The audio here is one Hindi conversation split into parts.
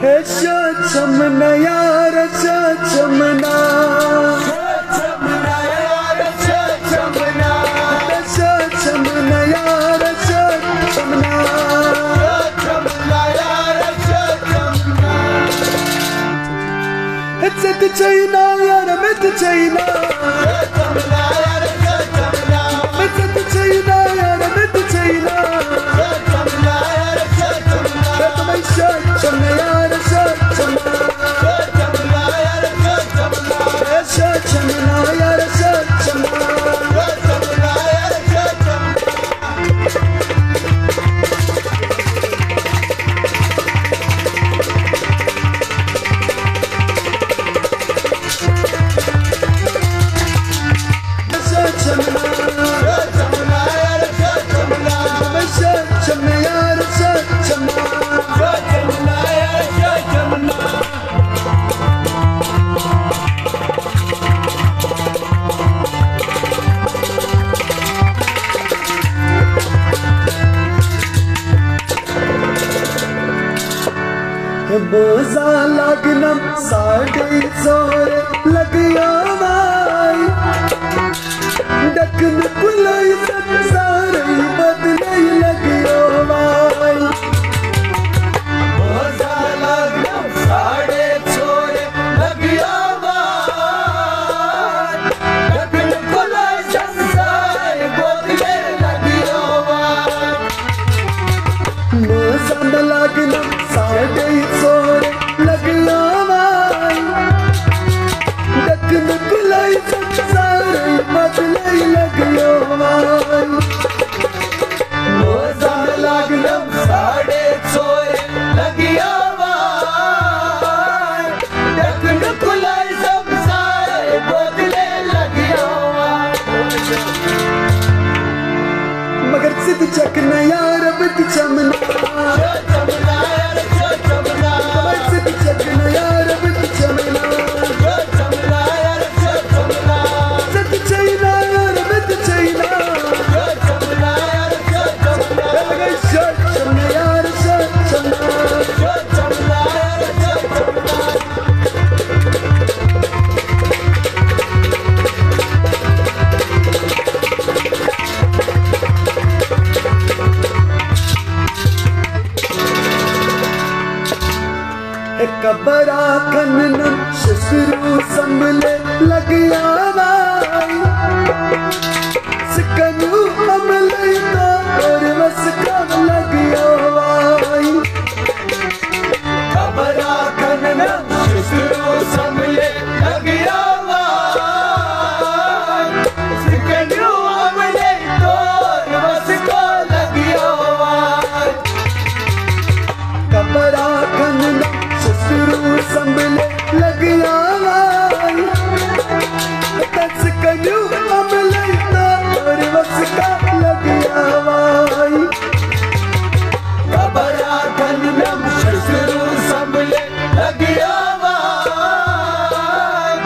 चमना यार चमना चमना यार चमना चमना यार चमना चमना यार चमना इज्जत चाहिना यार मित चाहिना चमना यार चमना इज्जत चाहिना यार मित चाहिना चमना यार चमना तुम्हें चमना यार चमना चमना यार चमना चमना यार चमना चमना यार बोझा लगना साढ़े जोर लगिया भाई डकन बुलाई सारे बदले लगियो भाई बोझा लगना साढ़े जोर लगिया भाई डकन बुलाई सारे बदले लगियो भाई बोझा लगना साढ़े जोर लगिया भाई डकन बुलाई सारे बदले लगियो भाई बोझा लगना साढ़े जोर लगिया भाई डकन बुलाई सारे बदले लगियो भाई मगर सिद्ध चकना यार बित चमना चमना यार चमना सिद्ध चकना यार बित चमना चमना यार चमना सिद्ध चैना यार बित चैना चमना यार चमना लगे चमना यार चमना चमना यार चमना कबरा खनन शस्त्रु संभले लगिया भाई सिकनु हमले तो और बस कब लगिया भाई कबरा खनन शस्त्रु संभले लगिया भाई सिकनु हमले तो और बस कब लगिया भाई कबरा खनन संभले लगिया भाई दस कन्यू हमले और बस का लगिया भाई कबरा खनन शस्त्रु संभले लगिया भाई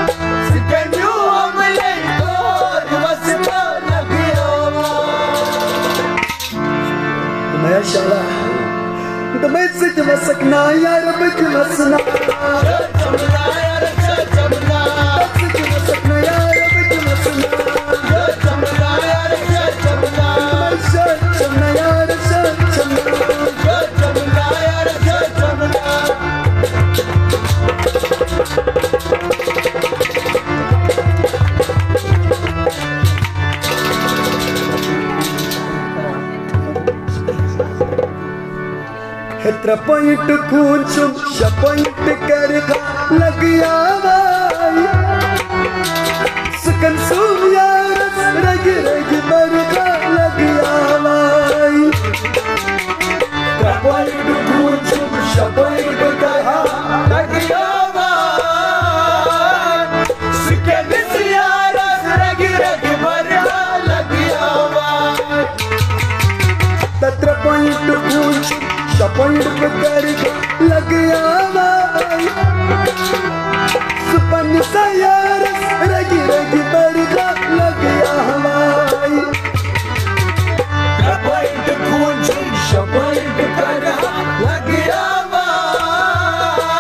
कन्यू हमले और बस का लगिया भाई माशाअल्लाह तुम्हें सिद्ध मसकना यार बिच मसना चमना यार चमना सिद्ध मसकना यार बिच मसना चमना यार चमना चमना यार चमना चमना यार चमना पॉइंट कूचुम पॉइंट कर लगिया भाई सुकन सुम यार रग रग बरगा लगिया भाई पॉइंट कूचुम पॉइंट कर लगिया भाई सुकन यार रग रग बरगा लगिया भाई तत्र पॉइंट कूचुम पॉइंट कर लगिया भाई सुपन यार रगी रगी बरगा लगिया भाई पॉइंट कूच पॉइंट कर लगिया भाई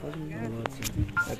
बहुत